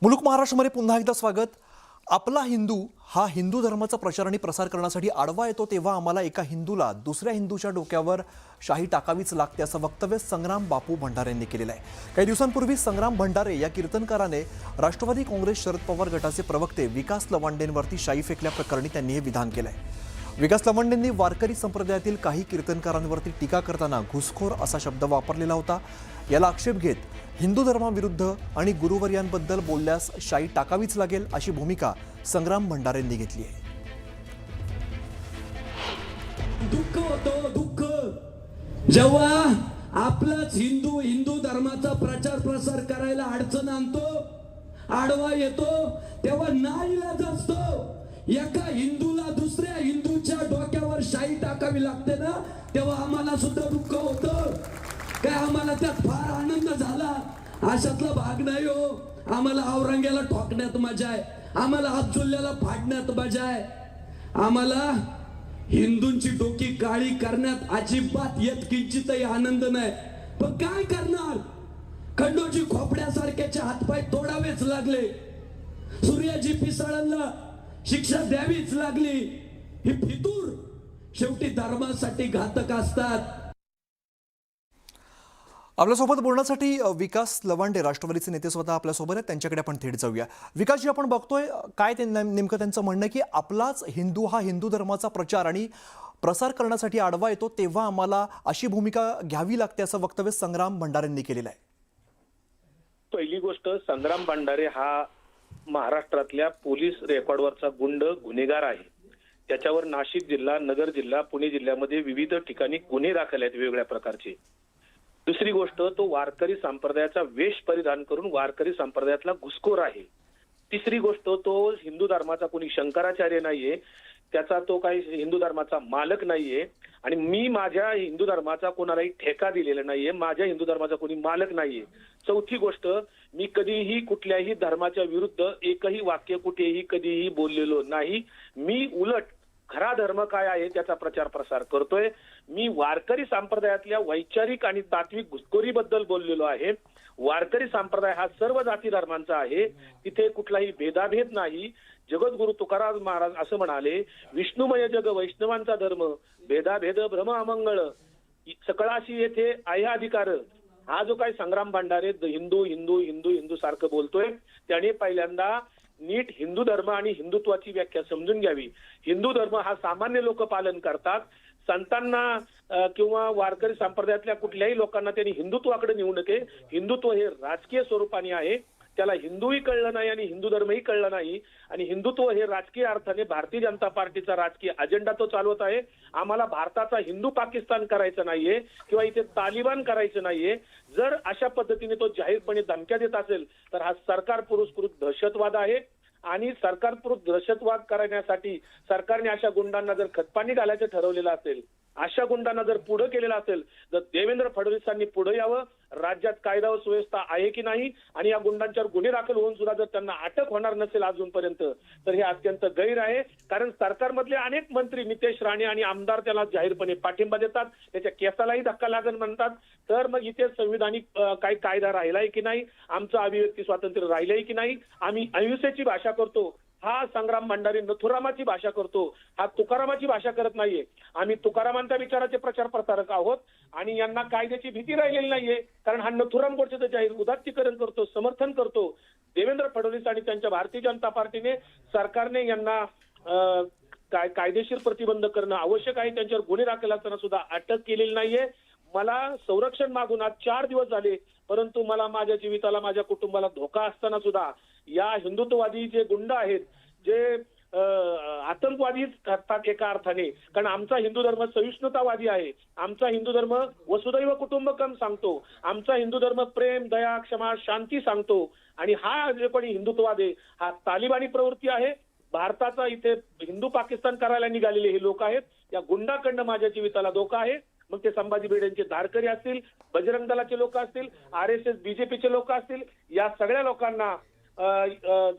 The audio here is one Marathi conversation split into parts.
मुलुक महाराष्ट्रामध्ये पुन्हा एकदा स्वागत। आपला हिंदू हा हिंदू धर्माचा प्रचार आणि प्रसार करण्यासाठी आडवा येतो तेव्हा आम्हाला एका हिंदूला दुसऱ्या हिंदूच्या डोक्यावर शाही टाकावीच लागते असं वक्तव्य संग्राम बापू भंडारे यांनी केलेलं आहे। काही दिवसांपूर्वी संग्राम भंडारे या कीर्तनकाराने राष्ट्रवादी काँग्रेस शरद पवार गटाचे प्रवक्ते विकास लवांडेंवरती शाई फेकल्याप्रकरणी त्यांनी हे विधान केलंय। विकास लवांडेंनी वारकरी संप्रदायातील काही कीर्तनकारांवरती टीका करताना घुसखोर असा शब्द वापरलेला होता। याला आक्षेप घेत हिंदू धर्माविरुद्ध आणि गुरुवर्यांबद्दल बोलल्यास शाई टाकावीच लागेल अशी भूमिका संग्राम भंडारेंनी घेतली आहे। दुःख होतो दुःख जेव्हा आपलाच हिंदू धर्माचा प्रचार प्रसार करायला अडचण आणतो, आडवा येतो, तेव्हा नाईलाज असतो। एका हिंदूला दुसऱ्या हिंदूच्या डोक्यावर शाई टाकावी लागते ना, तेव्हा आम्हाला सुद्धा दुःख होतं। काय आम्हाला त्यात फार आनंद झाला अशातला भाग नाही हो। आम्हाला औरंग्याला ठोकण्यात मजा आहे, आम्हाला अब्दुल्ल्याला फाडण्यात मजा आहे, आम्हाला हिंदूंची डोकी काळी करण्यात अजिबात येत किंचितही आनंद नाही। पण काय करणार, खंडोजी खोपड्यासारख्याचे हातपाय तोडावेच लागले, सूर्याजी पिसाळांना शिक्षा द्यावीच लागली। ही फितूर शेवटी धर्मासाठी घातक असतात। आपल्यासोबत बोलण्यासाठी विकास लवांडे राष्ट्रवादीचे नेते स्वतः आपल्यासोबत आहेत, त्यांच्याकडे आपण थेट जाऊया। विकासजी, आपण बघतोय काय ते नेमकं त्यांचं म्हणणं की आपलाच हिंदू हा हिंदू धर्माचा प्रचार आणि प्रसार करण्यासाठी आडवा येतो तेव्हा आम्हाला अशी भूमिका घ्यावी लागते असं वक्तव्य संग्राम भंडारेंनी केलेलं आहे। पहिली गोष्ट, संग्राम भंडारे हा महाराष्ट्रातल्या पोलीस रेकॉर्डवरचा गुंड गुन्हेगार आहे। त्याच्यावर नाशिक जिल्हा, नगर जिल्हा, पुणे जिल्ह्यामध्ये विविध ठिकाणी गुन्हे दाखल आहेत वेगवेगळ्या प्रकारचे। दुसरी गोष्ट, तो वारकरी संप्रदायाचा वेश परिधान करून वारकरी संप्रदायातला घुसखोर आहे। तिसरी गोष्ट, तो हिंदू धर्माचा कोणी शंकराचार्य नाहीये, त्याचा तो काही हिंदू धर्माचा मालक नाहीये आणि मी माझ्या हिंदू धर्माचा कोणालाही ठेका दिलेला नाहीये, माझ्या हिंदू धर्माचा कोणी मालक नाहीये। चौथी गोष्ट, मी कधीही कुठल्याही धर्माच्या विरुद्ध एकही वाक्य कुठेही कधीही बोललेलो नाही। मी उलट खरा धर्म काय आहे त्याचा प्रचार प्रसार करतोय। मी वारकरी संप्रदायातल्या वैचारिक आणि तात्विक घुसखोरीबद्दल बोललेलो आहे। वारकरी संप्रदाय हा सर्व जाती धर्मांचा आहे, तिथे कुठलाही भेदाभेद नाही। जगद्गुरु तुकाराम महाराज असं म्हणाले, विष्णुमय जग वैष्णवांचा धर्म, भेदाभेद भ्रम अमंगळ, सकळाशी येथे आहे अधिकार। हा जो काही संग्राम भंडारे हिंदू हिंदू हिंदू हिंदू सारखं बोलतोय, त्याने पहिल्यांदा नीट हिंदू धर्म आणि हिंदुत्वाची व्याख्या समजून घ्यावी। हिंदू धर्म हा सामान्य लोक पालन करतात, संतांना किंवा वारकरी संप्रदायातल्या कुठल्याही लोकांना त्यांनी हिंदुत्वाकडे नेऊ नये। हिंदुत्व हे राजकीय स्वरूपाने आहे, त्याला हिंदूही कळलं नाही आणि हिंदू धर्मही कळलं नाही आणि हिंदुत्व हे राजकीय अर्थाने भारतीय जनता पार्टीचा राजकीय अजेंडा तो चालवत आहे। आम्हाला भारताचा हिंदू पाकिस्तान करायचं नाहीये किंवा इथे तालिबान करायचं नाहीये। जर अशा पद्धतीने तो जाहीरपणे धमक्या देत असेल तर हा सरकार पुरस्कृत दहशतवाद आहे आणि सरकारपुरत दहशतवाद करण्यासाठी सरकारने अशा गुंडांना जर खतपाणी घालायचं ठरवलेलं असेल, अशा गुंडांना जर पुढे केलेलं असेल, तर देवेंद्र फडणवीसांनी पुढे यावं। राज्यात कायदा व सुव्यवस्था आहे की नाही आणि या गुंडांच्यावर गुन्हे दाखल होऊन सुद्धा जर त्यांना अटक होणार नसेल अजूनपर्यंत, तर हे अत्यंत गैर आहे। कारण सरकारमधले अनेक मंत्री, नितेश राणे आणि आमदार त्याला जाहीरपणे पाठिंबा देतात, त्याच्या केसालाही धक्का लागन म्हणतात। तर मग इथे संविधानिक काही कायदा राहिलाय की नाही, आमचं अभिव्यक्ती स्वातंत्र्य राहिलंय की नाही, आम्ही अहिंसेची भाषा करतो, हा संग्राम भंडारे नथुरामाची भाषा करतो, हा तुकारामाची भाषा करत नाहीये। आम्ही तुकारामांच्या विचाराचे प्रचार प्रसारक आहोत आणि यांना कायद्याची भीती राहिलेली नाहीये, कारण हा नथुराम गोडसेचं जाहीर उदात्तीकरण करतो, समर्थन करतो। देवेंद्र फडणवीस आणि त्यांच्या भारतीय जनता पार्टीने, सरकारने यांना कायदेशीर प्रतिबंध करणं आवश्यक आहे। त्यांच्यावर गुन्हे दाखल असताना सुद्धा अटक केलेली नाहीये। मला संरक्षण मागून आज 4 दिवस झाले, परंतु मला माझ्या जीविताला, माझ्या कुटुंबाला धोका असताना सुद्धा या हिंदुत्ववादी जे गुंड आहेत, जे आतंकवादीच करतात एका अर्थाने, कारण आमचा हिंदू धर्म सहिष्णुतावादी आहे, आमचा हिंदू धर्म वसुदैव कुटुंबकम सांगतो, आमचा हिंदू धर्म प्रेम, दया, क्षमा, शांती सांगतो आणि हा जे कोणी हिंदुत्ववाद आहे हा तालिबानी प्रवृत्ती आहे। भारताचा इथे हिंदू पाकिस्तान करायला निघालेले हे लोक आहेत। या गुंडाकडनं माझ्या जीविताला धोका आहे। मग ते संभाजी भिडेंचे धारकरी असतील, बजरंग दलाचे लोक असतील, RSS बीजेपीचे लोक असतील, या सगळ्या लोकांना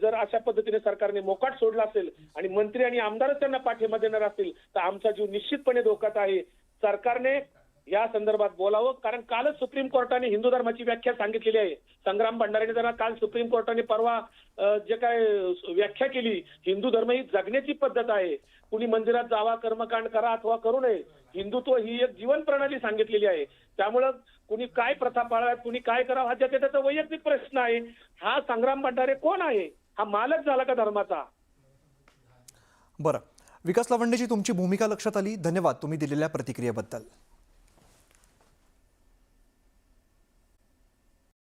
जर अशा पद्धतीने सरकारने मोकाट सोडला असेल आणि मंत्री आणि आमदारच त्यांना पाठिंबा देणार असतील तर आमचा जीव निश्चितपणे धोक्यात आहे। सरकारने या संदर्भात बोलावं, कारण कालच सुप्रीम कोर्टाने हिंदू धर्माची व्याख्या सांगितलेली आहे. संग्राम भंडारेने जरा काल सुप्रीम कोर्टाने परवा जे काय व्याख्या केली, हिंदू धर्म ही जगण्याची पद्धत आहे. कुणी मंदिरात जावा, कर्मकांड करा अथवा करू नये. हिंदुत्व ही एक जीवन प्रणाली सांगितलेली आहे. त्यामुळं कुणी काय प्रथा पाळाव्यात, कुणी काय करावं हा त्याचा वैयक्तिक प्रश्न आहे. हा संग्राम भंडारे कोण आहे? हा मालक झाला का धर्माचा? बरं, विकास लावंडेची तुमची भूमिका लक्षात आली. धन्यवाद तुम्ही दिलेल्या प्रतिक्रियेबद्दल.